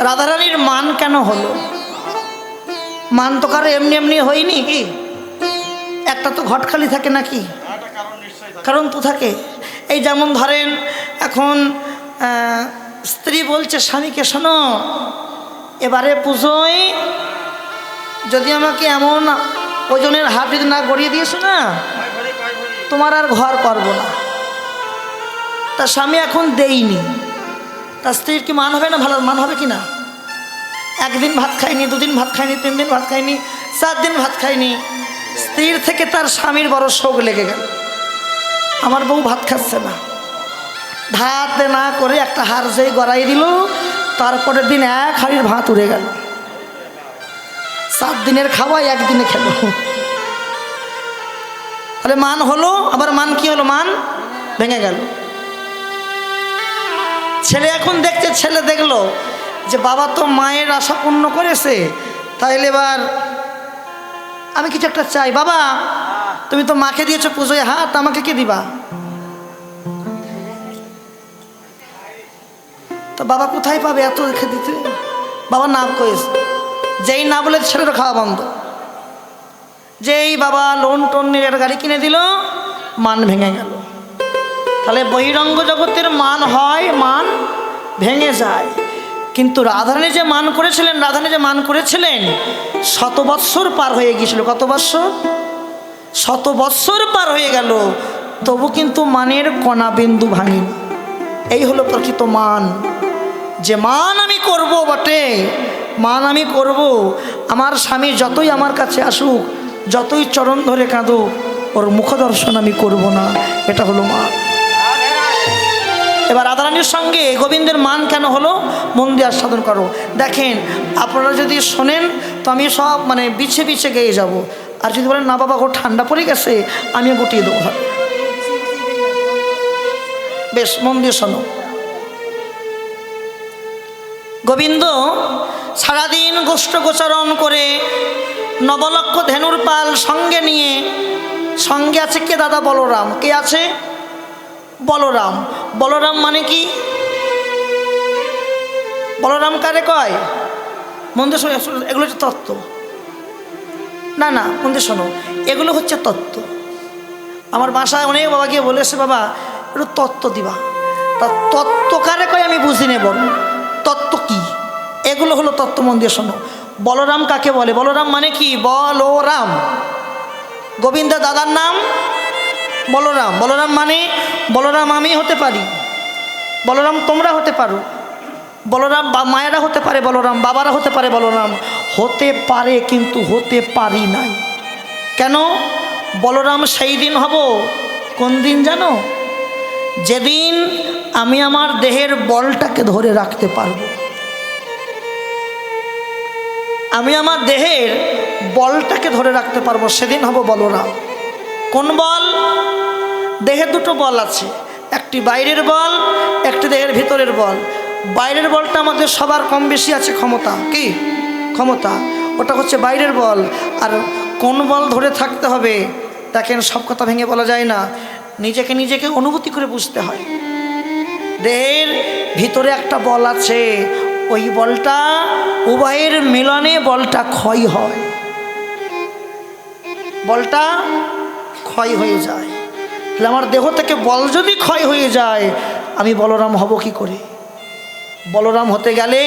রাধারানীর মান কেন হলো? মান তো কারো এমনি এমনি হয়নি, কি একটা তো ঘটখালি থাকে নাকি? কারণ তো থাকে। এই যেমন ধরেন এখন স্ত্রী বলছে স্বামীকে, শোনো এবারে পুজোয় যদি আমাকে এমন ওজনের হাত যদি না গড়িয়ে দিয়েছো না, তোমার আর ঘর করবো না। তার স্বামী এখন দেইনি, তার স্ত্রীর কি মান হবে না? ভালো মান হবে কি না? একদিন ভাত খায়নি, দুদিন ভাত খায়নি, 3 দিন ভাত খায়নি, 4 দিন ভাত খায়নি, স্ত্রীর থেকে তার স্বামীর বড় শোক লেগে গেল, আমার বউ ভাত খাচ্ছে না। ভাত না করে একটা হাড় যেই গড়াই দিল, তারপরের দিন 1 হাঁড়ির ভাত উড়ে গেল। 7 দিনের খাওয়া 1 দিনে খেল। তাহলে মান হলো, আবার মান কি হলো? মান ভেঙে গেল। ছেলে এখন দেখছে, ছেলে দেখলো যে বাবা তো মায়ের আশা পূর্ণ করেছে, তাইলে এবার আমি কিছু একটা চাই। বাবা তুমি তো মাকে দিয়েছো পুজোয় হাত, আমাকে কি দিবা? তো বাবা কোথায় পাবে এত রেখে দিতে? বাবা না কয়েছে, যেই না বলে ছেলেটা খাওয়া বন্ধ। যেই বাবা লোন টোন নিয়ে একটা গাড়ি কিনে দিল, মান ভেঙে গেল। তাহলে বহিরঙ্গ জগতের মান হয়, মান ভেঙে যায়। কিন্তু রাধারানী যে মান করেছিলেন, রাধারানী যে মান করেছিলেন, 100 বৎসর পার হয়ে গিয়েছিল। কত বৎসর? 100 বৎসর পার হয়ে গেল, তবু কিন্তু মানের কণা বিন্দু ভাঙেনি। এই হলো প্রকৃত মান। যে মান আমি করব বটে, মান আমি করব। আমার স্বামী যতই আমার কাছে আসুক, যতই চরণ ধরে কাঁদুক, ওর মুখ দর্শন আমি করব না। এটা হলো মান। এবার রাধারানীর সঙ্গে গোবিন্দের মান কেন হলো? মন দিয়ে আস্বাদন করো। দেখেন, আপনারা যদি শোনেন তো আমি সব বিছে বিছে গেয়ে যাব। আর যদি বলেন না বাবা, ওর ঠান্ডা পড়ে গেছে, আমিও গুটিয়ে দেবো। বেশ মন দিয়ে শোনো। গোবিন্দ সারাদিন গোষ্ঠ গোচরণ করে নবলক্ষ ধেনুর পাল সঙ্গে নিয়ে, সঙ্গে আছে কে দাদা? বলরাম। কে আছে? বলরাম। বলরাম মানে কি? বলরাম কারে কয়? মন্দির শোনো, এগুলো হচ্ছে তত্ত্ব। না না, মন্দির শোনো, এগুলো হচ্ছে তত্ত্ব। আমার বাসায় অনেক বাবা গিয়ে বলেছে, বাবা একটু তত্ত্ব দিবা। তা তত্ত্ব কারে কয় আমি বুঝি নেব। তত্ত্ব কি? এগুলো হলো তত্ত্ব। মন দিয়ে শোনো। বলরাম কাকে বলে? বলরাম মানে কি? বলরাম, গোবিন্দের দাদার নাম বলরাম। বলরাম মানে, বলরাম আমি হতে পারি, বলরাম তোমরা হতে পারো, বলরাম মায়েরা হতে পারে, বলরাম বাবারা হতে পারে, বলরাম হতে পারে, কিন্তু হতে পারি নাই। কেন? বলরাম সেই দিন হব। কোন দিন জানো? যেদিন আমি আমার দেহের বলটাকে ধরে রাখতে পারবো। আমি আমার দেহের বলটাকে ধরে রাখতে পারবো, সেদিন হব বলরাম। কোন বল? দেহে 2টো বল আছে, একটি বাইরের বল, একটি দেহের ভিতরের বল। বাইরের বলটা আমাদের সবার কম বেশি আছে ক্ষমতা। কি ক্ষমতা? ওটা হচ্ছে বাইরের বল। আর কোন বল ধরে থাকতে হবে? দেখেন, সব কথা ভেঙে বলা যায় না, নিজেকে নিজেকে অনুভূতি করে বুঝতে হয়। দেহের ভিতরে একটা বল আছে, ওই বলটা উভয়ের মিলনে বলটা ক্ষয় হয়, বলটা ক্ষয় হয়ে যায়। তাহলে আমার দেহ থেকে বল যদি ক্ষয় হয়ে যায়, আমি বলরাম হব কি করে? বলরাম হতে গেলে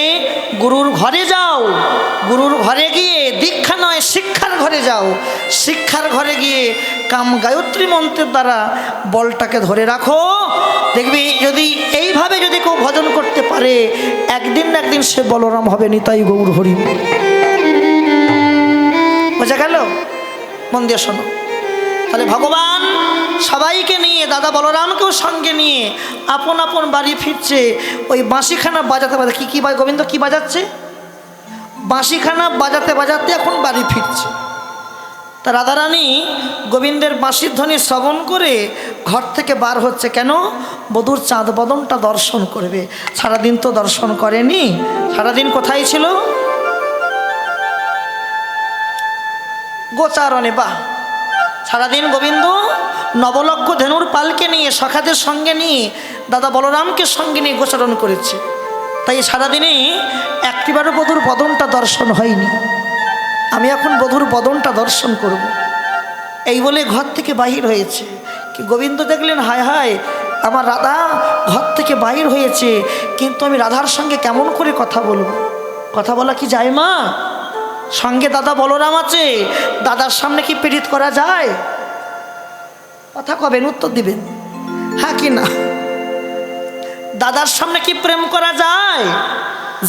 গুরুর ঘরে যাও, গুরুর ঘরে গিয়ে দীক্ষা নয় শিক্ষার ঘরে যাও, শিক্ষার ঘরে গিয়ে কাম গায়ত্রী মন্ত্রের দ্বারা বলটাকে ধরে রাখো। দেখবি যদি এইভাবে যদি কেউ ভজন করতে পারে, একদিন না একদিন সে বলরাম হবে। নিতাই গৌর হরি। বোঝা গেল? মন দিয়ে শোনো। তাহলে ভগবান সবাইকে নিয়ে, দাদা বলরামকেও সঙ্গে নিয়ে আপন আপন বাড়ি ফিরছে। ওই বাঁশিখানা বাজাতে বাজাতে, কি গোবিন্দ কি বাজাচ্ছে? বাঁশিখানা বাজাতে বাজাতে এখন বাড়ি ফিরছে। তা রাধারানী গোবিন্দের বাঁশির ধ্বনি শ্রবণ করে ঘর থেকে বার হচ্ছে। কেন? বধূর চাঁদ বদনটা দর্শন করবে। সারাদিন তো দর্শন করেনি, সারাদিন কোথায় ছিল? গোচারণে। বাহ, সারাদিন গোবিন্দ নবলক্ষ ধেনুর পালকে নিয়ে, সখাদের সঙ্গে নিয়ে, দাদা বলরামকে সঙ্গে নিয়ে গোচারণ করেছে। তাই সারাদিনে একটিবারও বধূর বদনটা দর্শন হয়নি। আমি এখন বধূর বদনটা দর্শন করব। এই বলে ঘর থেকে বাহির হয়েছে। কি গোবিন্দ দেখলেন, হায় হায়, আমার রাধা ঘর থেকে বাহির হয়েছে, কিন্তু আমি রাধার সঙ্গে কেমন করে কথা বলবো? কথা বলা কি যায় মা? সঙ্গে দাদা বলরাম আছে, দাদার সামনে কি পীড়িত করা যায়? কথা কবেন, উত্তর দিবেন হ্যাঁ কি না? দাদার সামনে কি প্রেম করা যায়?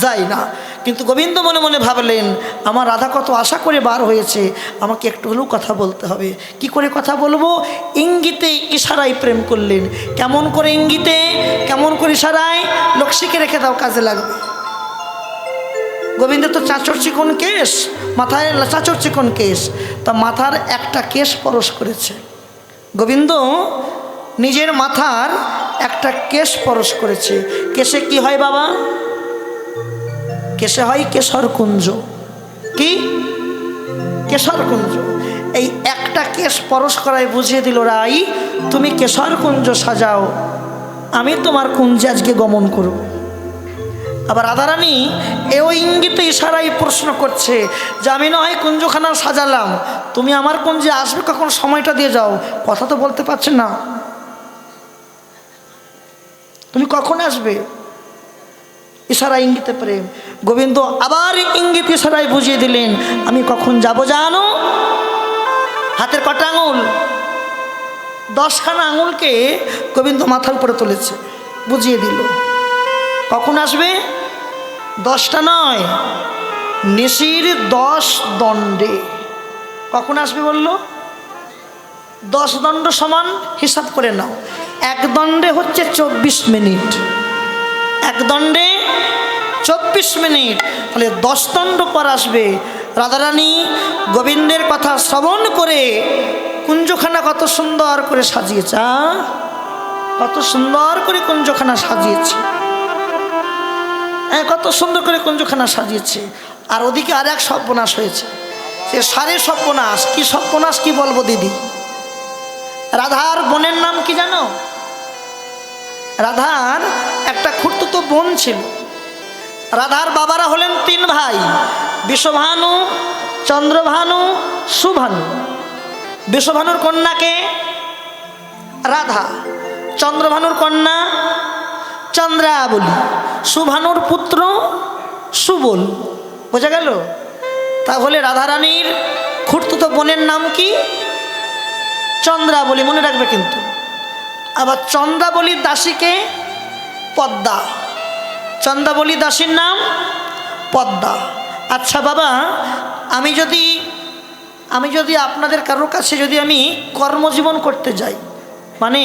যায় না। কিন্তু গোবিন্দ মনে মনে ভাবলেন, আমার রাধা কত আশা করে বার হয়েছে, আমাকে একটু হলেও কথা বলতে হবে। কি করে কথা বলবো? ইঙ্গিতে ইশারায় প্রেম করলেন। কেমন করে ইঙ্গিতে, কেমন করে ইশারায়? লক্ষ্মীকে রেখে দাও, কাজে লাগবে। গোবিন্দ তো চাঁচর চিকন কেশ, মাথায় চাঁচর চিকন কেশ, তা মাথার একটা কেশ পরশ করেছে। গোবিন্দ নিজের মাথার একটা কেশ পরশ করেছে। কেশে কি হয় বাবা? কেশে হয় কেশর কুঞ্জ। কি? কেশর কুঞ্জ। এই একটা কেশ পরশ করায় বুঝিয়ে দিল, রাই তুমি কেশর কুঞ্জ সাজাও, আমি তোমার কুঞ্জে আজকে গমন করব। আবার রাধারানী এও ইঙ্গিতে ইশারায় প্রশ্ন করছে যে আমি না হয় কুঞ্জখানা সাজালাম, তুমি আমার কুঞ্জে আসবে কখন, সময়টা দিয়ে যাও। কথা তো বলতে পারছে না, তুমি কখন আসবে? ইশারা ইঙ্গিতে প্রেম। গোবিন্দ আবার ইঙ্গিত ইশারায় বুঝিয়ে দিলেন, আমি কখন যাব জানো? হাতের কটা আঙুল? 10খানা আঙুলকে গোবিন্দ মাথার উপরে তুলেছে, বুঝিয়ে দিল কখন আসবে। 10টা নয়, নিশির 10 দণ্ডে কখন আসবে বলল? 10 দণ্ড সমান হিসাব করে নাও, এক দণ্ডে হচ্ছে 24 মিনিট, এক দণ্ডে 24 মিনিট, তাহলে 10 দণ্ড পর আসবে। রাধারানী গোবিন্দের কথা শ্রবণ করে কুঞ্জখানা কত সুন্দর করে সাজিয়েছে, কত সুন্দর করে কুঞ্জখানা সাজিয়েছে, কত সুন্দর করে কুঞ্জখানা সাজিয়েছে। আর ওদিকে আর এক সর্বনাশ হয়েছে, সে সারে সর্বনাশ। কি সর্বনাশ কি বলবো দিদি? রাধার বোনের নাম কি জানো? রাধার একটা খুড়তুতো বোন ছিল। রাধার বাবারা হলেন 3 ভাই, বিষভানু, চন্দ্রভানু, সুভানু। বিষভানুর কন্যাকে রাধা, চন্দ্রভানুর কন্যা চন্দ্রাবলী, সুভানুর পুত্র সুবল। বোঝা গেল? তাহলে রাধারানীর খুড়তুতো বোনের নাম কি? চন্দ্রাবলী, মনে রাখবে কিন্তু। আবার চন্দ্রাবলীর দাসীকে পদ্মা, চন্দ্রাবলী দাসীর নাম পদ্মা। আচ্ছা বাবা, আমি যদি আপনাদের কারোর কাছে যদি আমি কর্মজীবন করতে যাই, মানে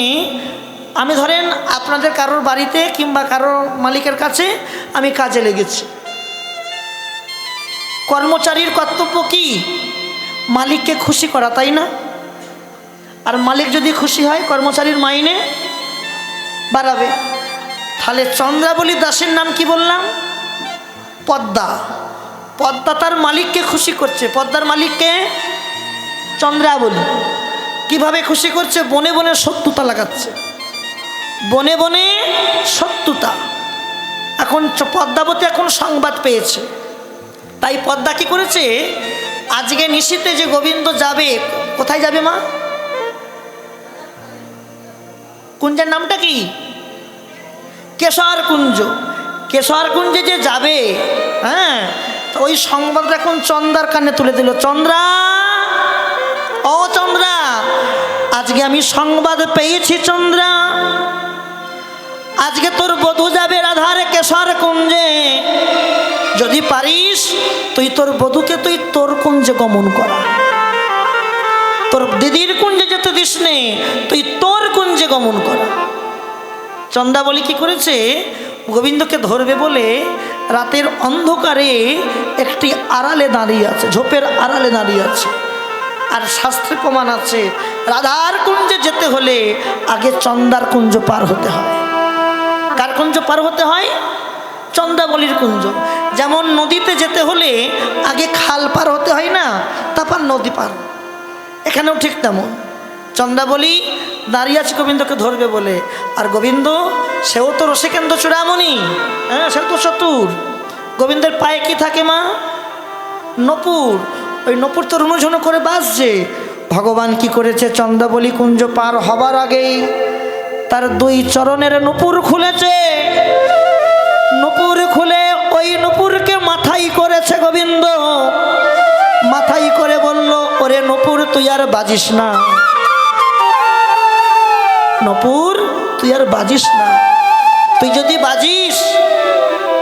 আমি ধরেন আপনাদের কারোর বাড়িতে কিংবা কারোর মালিকের কাছে আমি কাজে লেগেছি, কর্মচারীর কর্তব্য কি? মালিককে খুশি করা, তাই না? আর মালিক যদি খুশি হয় কর্মচারীর মাইনে বাড়াবে। তাহলে চন্দ্রাবলী দাসের নাম কি বললাম? পদ্মা। পদ্মা তার মালিককে খুশি করছে। পদ্মার মালিককে চন্দ্রাবলী। কিভাবে খুশি করছে? বনে বনে শত্রুতা লাগাচ্ছে, বনে বনে শত্রুতা। এখন পদ্মাবতী এখন সংবাদ পেয়েছে, তাই পদ্মা কি করেছে? আজকে নিশীতে যে গোবিন্দ যাবে, কোথায় যাবে মা? কুঞ্জের নামটা কি? কেশর কুঞ্জ। কেশর কুঞ্জে যে যাবে, হ্যাঁ, ওই সংবাদটা এখন চন্দ্রার কানে তুলে দিল। চন্দ্রা, ও চন্দ্রা, আজকে আমি সংবাদ পেয়েছি চন্দ্রা, আজকে তোর বধূ যাবে রাধার কেশর কুঞ্জে। যদি পারিস তুই তোর বধূকে তুই তোর কুঞ্জে গমন করা, তোর দিদির কুঞ্জে যেতে দিস নে, তুই তোর কুঞ্জে গমন করা। চন্দ্রাবলী কি করেছে? গোবিন্দকে ধরবে বলে রাতের অন্ধকারে একটি আড়ালে দাঁড়িয়ে আছে, ঝোপের আড়ালে দাঁড়িয়ে আছে। আর শাস্ত্রে প্রমাণ আছে, রাধার কুঞ্জে যেতে হলে আগে চন্দ্রার কুঞ্জ পার হতে হয়। কার কুঞ্জ পার হতে হয়? চন্দ্রাবলীর কুঞ্জ। যেমন নদীতে যেতে হলে আগে খাল পার হতে হয় না, তারপর নদী পার। এখানেও ঠিক তেমন, চন্দ্রাবলী দাঁড়িয়ে আছে গোবিন্দকে ধরবে বলে, আর গোবিন্দ সেও তো রসিকেন্দ্র চূড়ামণি, হ্যাঁ সে তো চতুর। গোবিন্দের পায়ে কি থাকে মা? নপুর। ওই নপুর তো রুনুঝুনু করে বাজছে। ভগবান কি করেছে, চন্দ্রাবলী কুঞ্জ পার হবার আগেই তার দুই চরণের নপুর খুলেছে। নপুর খুলে ওই নপুরকে মাথায় করেছে গোবিন্দ। মাথায় করে বলল, ওরে নপুর তুই আর বাজিস না, নপুর তুই আর বাজিস না। তুই যদি বাজিস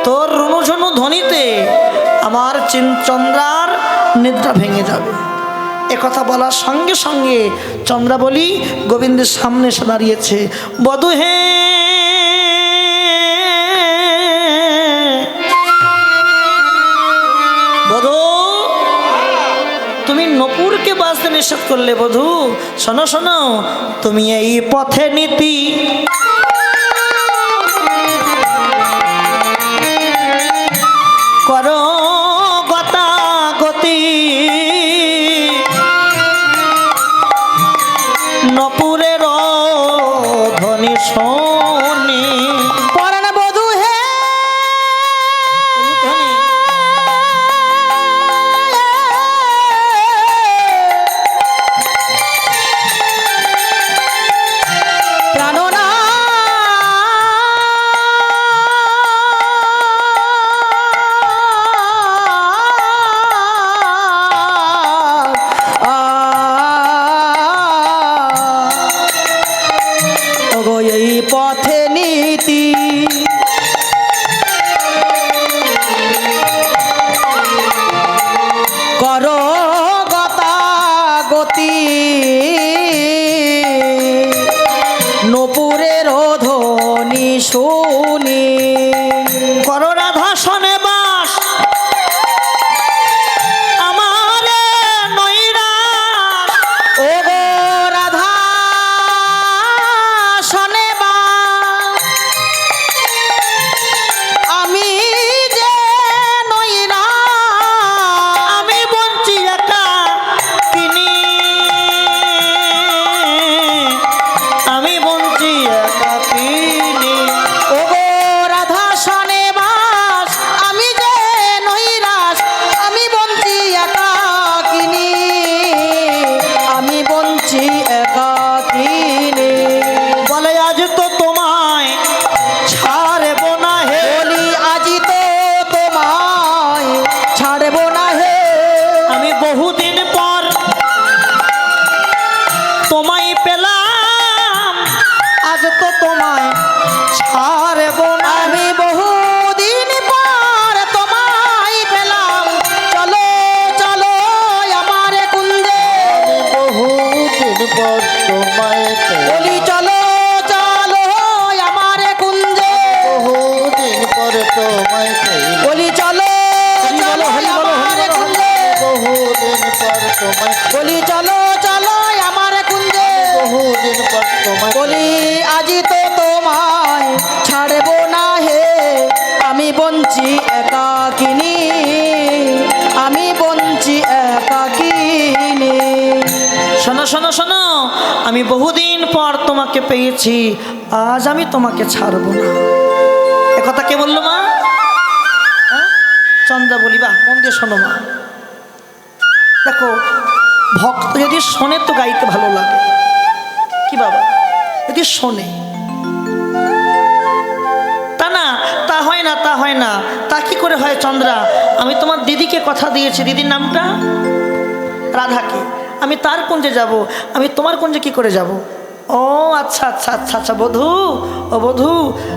তোর রুনুঝুনু ধ্বনিতে আমার চন্দ্রার নিদ্রা ভেঙে যাবে। একথা বলার সঙ্গে সঙ্গে চন্দ্রাবলী গোবিন্দের সামনে এসে দাঁড়িয়েছে। বধূ হে, বধূ তুমি নপুরকে বাজতে নিষেধ করলে। বধূ শোনো শোনো, তুমি এই পথে নীতি করো গতাগতি, নপুরের ধ্বনি শোনি। পরে না বধূ হে, পথে নীতি করো গতাগতি, নপুরের ধ্বনি শুনি। করো রাধা শোনে বাস আমার নৈরা, ও গো রাধা শোনে তোমায় পেলাম, আজ তো তোমায় ছাড়ব না। আমি বহুদিন পর তোমায় পেলাম, চলো চলো আমার কুঞ্জে। বহুদিন পর তোমায় বলি, চলো চলো আমার কুঞ্জে। বহুদিন পর তোমায় বলি, চলো চলো আমার কুঞ্জে। বহুদিন পর তোমায় বলি, চলো চলো আমার কুঞ্জে। বহুদিন পর তোমায় বলি, আজি তো তোমায় ছাড়বো না হে। আমি বঞ্চি একাকিনী, আমি বঞ্চি একাকিনী। শোনো শোনো শোনো, আমি বহুদিন পর তোমাকে পেয়েছি, আজ আমি তোমাকে ছাড়বো না। একথা কে বললো মা? চন্দ্রাবলী। বাহ, মন দিয়ে শোনো মা। দেখো, ভক্ত যদি শোনে তো গাইতে ভালো লাগে। কি বাবা, যদি শোনে, তা না, তা হয় না, তা হয় না। তা কি করে হয় চন্দ্রা? আমি তোমার দিদিকে কথা দিয়েছি, দিদির নামটা রাধাকে, আমি তার কুঞ্জে যাব। আমি তোমার কুঞ্জে কি করে যাব? ও আচ্ছা আচ্ছা আচ্ছা আচ্ছা, বধূ, ও বধূ,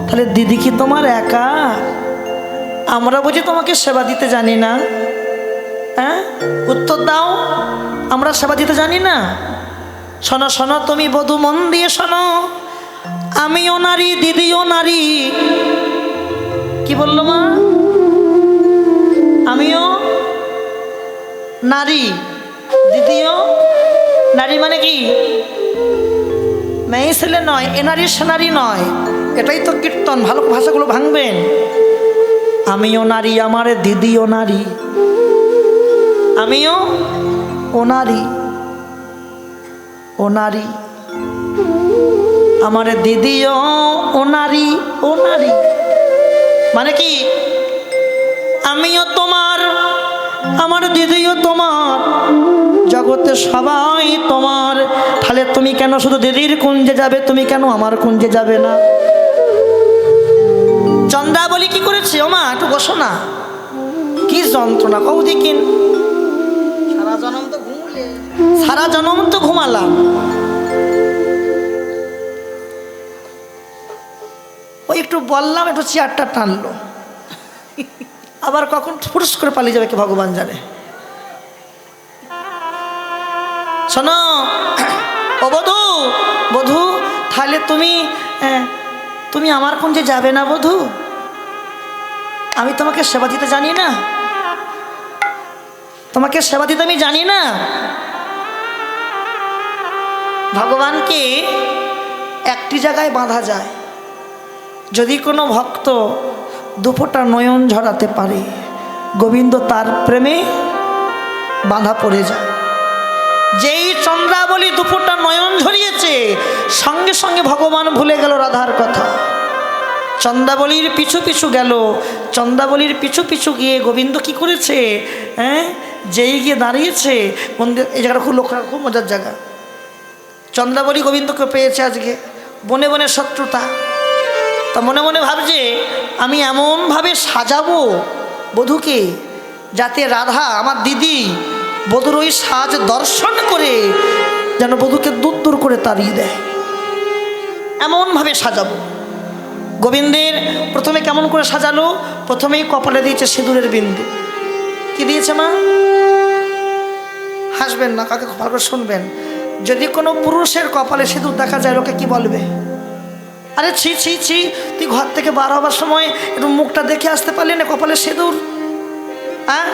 তাহলে দিদি কি তোমার একা? আমরা বুঝি তোমাকে সেবা দিতে জানি না? হ্যাঁ, উত্তর দাও, আমরা সেবা দিতে জানি না? শোনো শোনো, তুমি বধূ মন দিয়ে শোনো, আমিও নারী, দিদিও নারী। কি বললো মা? আমিও নারী, দিদিও নারী। মানে কি? মেয়ে ছেলে নয়, এ নারী সে নারী নয়, এটাই তো কীর্তন। ভালো ভাষাগুলো ভাঙবেন। আমিও নারী, আমার দিদিও নারী, আমিও ও নারী। ও নারী, আমার দিদিও ও নারী, ও নারী মানে কি? আমিও তোমার, আমার দিদিও তোমার, জগতে সবাই তোমার। তাহলে তুমি কেন শুধু দিদির কুঞ্জে যাবে, তুমি কেন আমার কুঞ্জে যাবে না? চন্দ্রাবলী কি করেছে? ও মা একটু বসো না, কি যন্ত্রণা কও দেখিন। সারা জনম তো ঘুমালাম, ওই একটু বললাম, একটু চেয়ারটা টানলো, আবার কখন ফুরুস করে পালিয়ে যাবে কে ভগবান জানে। শোনো ও বধূ, বধূ তাহলে তুমি আমার কুঞ্জে যাবে না বধূ? আমি তোমাকে সেবা দিতে জানি না, তোমাকে সেবা দিতে আমি জানি না। ভগবানকে একটি জায়গায় বাঁধা যায়, যদি কোনো ভক্ত দুফোঁটা নয়ন ঝরাতে পারে, গোবিন্দ তার প্রেমে বাঁধা পড়ে যায়। যেই চন্দ্রাবলী দুফোঁটা নয়ন ঝরিয়েছে, সঙ্গে সঙ্গে ভগবান ভুলে গেল রাধার কথা। চন্দ্রাবলীর পিছু পিছু গেল, চন্দ্রাবলীর পিছু পিছু গিয়ে গোবিন্দ কি করেছে? যেই গিয়ে দাঁড়িয়েছে মন্দির, এই জায়গাটা খুব লক্ষ্য, খুব মজার জায়গা। চন্দ্রাবলী গোবিন্দকে পেয়েছে আজকে, বনে বনে শত্রুতা, তা মনে মনে ভাবছে আমি এমনভাবে সাজাবো বধূকে যাতে রাধা আমার দিদি বধূর ওই সাজ দর্শন করে যেন বধূকে দূর দূর করে তাড়িয়ে দেয়, এমনভাবে সাজাবো। গোবিন্দের প্রথমে কেমন করে সাজালো? প্রথমেই কপালে দিয়েছে সিঁদুরের বিন্দু। কি দিয়েছে মা? হাসবেন না, কাকে ভালো করে শুনবেন। যদি কোনো পুরুষের কপালে সিঁদুর দেখা যায় লোকে কি বলবে? আরে ছি ছি ছি, তুই ঘর থেকে বার হবার সময় একটু মুখটা দেখে আসতে পারলি না, কপালে সিঁদুর। হ্যাঁ,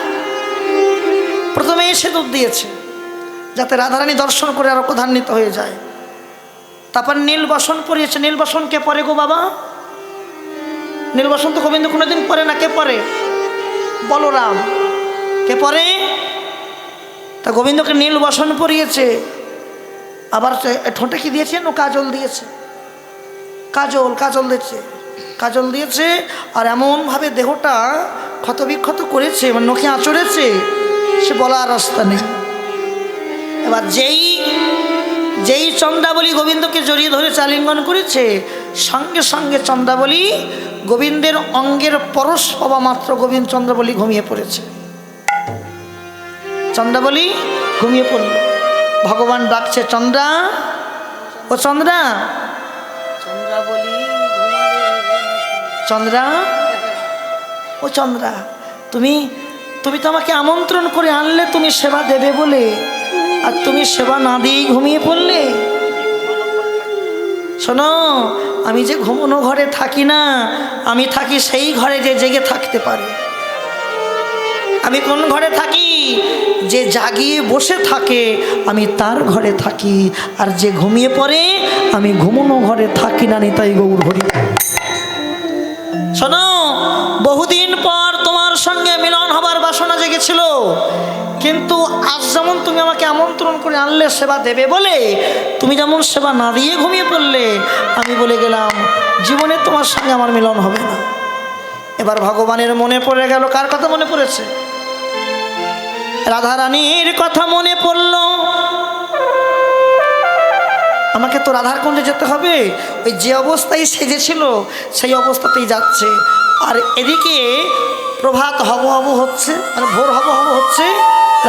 প্রথমেই সিঁদুর দিয়েছে যাতে রাধারানী দর্শন করে আরো প্রধান্বিত হয়ে যায়। তারপর নীল বসন পরিয়েছে। নীল বসন কে পরে গো বাবা? নীল বসন তো গোবিন্দ কোনোদিন পরে না, কে পরে? বলরাম। কে পরে? তা গোবিন্দকে নীল বসন পরিয়েছে। আবার ঠোঁটে কি দিয়েছেন? ও কাজল দিয়েছে, কাজল কাজল দিয়েছে, কাজল দিয়েছে। আর এমনভাবে দেহটা ক্ষতবিক্ষত করেছে, মানে নখে আঁচড়েছে, সে বলার রাস্তা নেই। এবার যেই চন্দ্রাবলী গোবিন্দকে জড়িয়ে ধরে আলিঙ্গন করেছে, সঙ্গে সঙ্গে চন্দ্রাবলী গোবিন্দের অঙ্গের পরশ পাওয়া মাত্র গোবিন্দ চন্দ্রাবলী ঘুমিয়ে পড়েছে। চন্দ্রাবলী ঘুমিয়ে পড়ল। ভগবান ডাকছে, চন্দ্রা, ও চন্দ্রা, চন্দ্রা, ও চন্দ্রা, তুমি তো আমাকে আমন্ত্রণ করে আনলে তুমি সেবা দেবে বলে, আর তুমি সেবা না দিয়েই ঘুমিয়ে পড়লে। শোনো, আমি যে ঘুমোনো ঘরে থাকি না, আমি থাকি সেই ঘরে যে জেগে থাকতে পারে। আমি কোন ঘরে থাকি? যে জাগিয়ে বসে থাকে আমি তার ঘরে থাকি, আর যে ঘুমিয়ে পড়ে আমি ঘুমোনো ঘরে থাকি না। নিতাই গৌর হরি। শোনো, বহুদিন পর তোমার সঙ্গে মিলন হবার বাসনা জেগেছিল, কিন্তু আজ যেমন তুমি আমাকে আমন্ত্রণ করে আনলে সেবা দেবে বলে, তুমি যেমন সেবা না দিয়ে ঘুমিয়ে পড়লে, আমি বলে গেলাম জীবনে তোমার সঙ্গে আমার মিলন হবে না। এবার ভগবানের মনে পড়ে গেল। কার কথা মনে পড়েছে? রাধারানীর কথা মনে পড়ল। আমাকে তো রাধার কুঞ্জে যেতে হবে। ওই যে অবস্থায় সেজেছিল সেই অবস্থাতেই যাচ্ছে। আর এদিকে প্রভাত হব হব হচ্ছে, মানে ভোর হব হব হচ্ছে।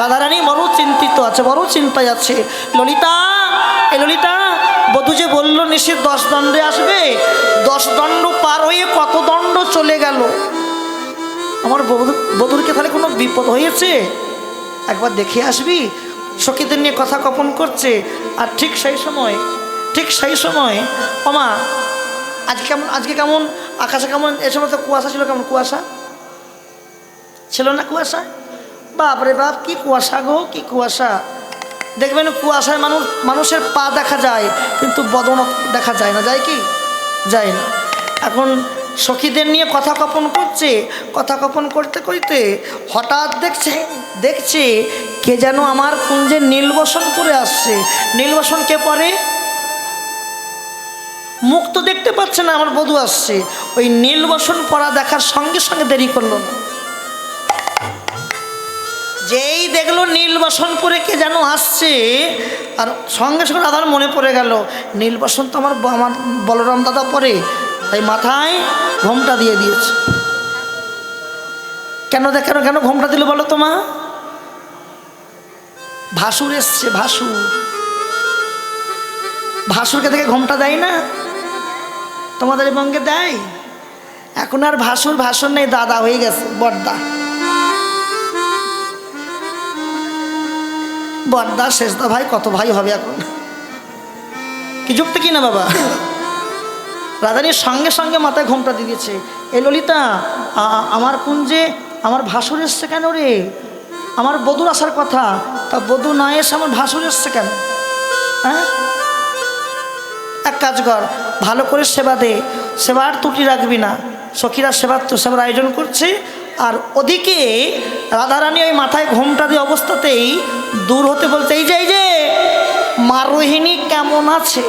রাধারানী বড় চিন্তিত আছে, বড় চিন্তায় আছে। ললিতা, এ ললিতা, বধূ যে বললো নিশ্চিত 10 দণ্ডে আসবে, 10 দণ্ড পার হয়ে কত দণ্ড চলে গেল। আমার বধূরকে তাহলে কোনো বিপদ হয়েছে? একবার দেখে আসবি। সখীদের নিয়ে কথা কপন করছে। আর ঠিক সেই সময় ওমা, আজকে কেমন আকাশে কেমন, এ সময় তো কুয়াশা ছিল, কেমন কুয়াশা ছিল না? কুয়াশা, বাপরে বাপ, কি কুয়াশা গো, কি কুয়াশা। দেখবেন কুয়াশায় মানুষের পা দেখা যায়, কিন্তু বদন দেখা যায় না। যায় কি? যায় না। এখন সখীদের নিয়ে কথা কপন করছে। কথা কপন করতে করতে হঠাৎ দেখছে কে যেন আমার কুঞ্জে নীলবসন পরে আসছে। নীলবসন কে পরে? মুখ তো দেখতে পাচ্ছে না, আমার বধূ আসছে। ওই নীলবসন পরা দেখার সঙ্গে সঙ্গে দেরি করলো না। যেই দেখলো নীলবসন পরে কে যেন আসছে, আর সঙ্গে সঙ্গে রাধার মনে পড়ে গেল নীলবসন তো আমার বলরাম দাদা পরে, তাই মাথায় ঘোমটা দিয়ে দিয়েছে। কেন কেন ঘোমটা দিল বলো তো মা? ভাসুর এসছে, ভাসুরকে থেকে ঘোমটা দেয় না? তোমাদের বঙ্গে দেয়? এখন আর ভাসুর নেই, দাদা হয়ে গেছে, বড়দা শেষদা ভাই, কত ভাই হবে এখন, কি যুক্তি কি না বাবা? রাধারীর সঙ্গে সঙ্গে মাথায় ঘোমটা দিয়ে দিয়েছে। এই ললিতা, আমার কুঞ্জে আমার ভাসুর এসছে কেন রে? আমার বধূর আসার কথা, তা বধূ না এসে আমার ভাসুর এসছে কেন? হ্যাঁ, এক কাজ কর, ভালো করে সেবা দে, সেবার ত্রুটি রাখবি না। সখীরা সেবার আয়োজন করছে, আর ওদিকে রাধারানী ওই মাথায় ঘোমটা দিয়ে অবস্থাতেই দূর হতে বলতে, এই যে মা রোহিণী কেমন আছে?